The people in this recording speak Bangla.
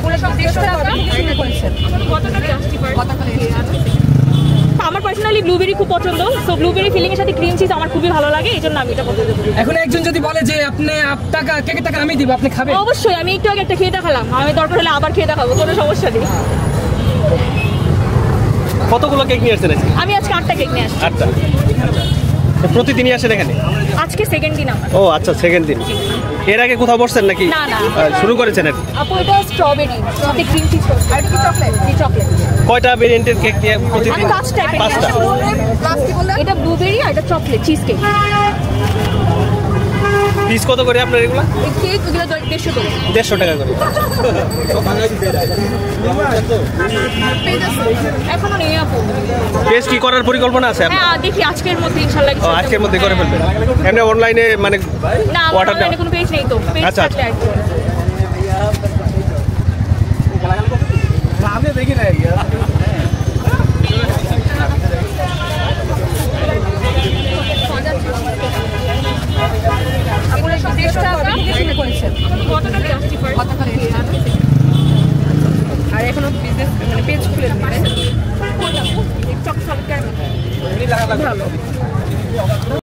এগুলো সব 150 টাকা শুরু করেছেন। আমার পার্সোনালি ব্লুবেরি খুব পছন্দ, সো ব্লুবেরি ফিলিং এর সাথে ক্রিম চিজ আমার খুবই ভালো লাগে, এই জন্য আমি এটা পছন্দ করি। এখন একজন যদি বলে যে আপনি টাকা কেকের টাকা আমি দিব, আপনি খাবেন? অবশ্যই, আমি একটু আগে একটা খেয়ে দেখালাম, আমি দরকার হলে আবার খেয়ে দেখাবো, কোনো সমস্যা নেই। কতগুলো কেক নিয়ে আসছেন? আমি আজকে 8টা কেক নিয়ে আসছি। 8টা? প্রতিদিনই আসেন এখানে? আজকে সেকেন্ড দিন আমার। ও আচ্ছা, সেকেন্ড দিন। এর আগে কোথাও বসছেন নাকি? না না, শুরু করেছেন আর কি? আপু এটা স্ট্রবেরি সাথে ক্রিম চিজ, আর এটা কি চকলেট? জি চকলেট। কয়টা ভেরিয়েন্টের কেক দিয়ে প্রতিদিন? আমি 5 টাইপের। 5টা। এটা ব্লুবেরি আর এটা চকলেট চিজ কেক। পিস কত করে আপনার এগুলা? এই কেক এগুলো 150 করে। 150 টাকা করে। এখনো নেই আপু। পেজ কি করার পরিকল্পনা আছে আপনার? হ্যাঁ দেখি আজকের মধ্যে ইনশাআল্লাহ কিছু। আজকের মধ্যে করে ফেলবেন? এমনি অনলাইনে মানে না, অর্ডার অনলাইনে কোনো পেজ নেই তো। পেজ আচ্ছা, থাকলে আর কি। আমি দেখি না। এগুলো সব 150 টাকা শুরু করেছেন। আর এখনো বিজনেস মানে পেজ খুলে দিবেন। চকচক ভালো।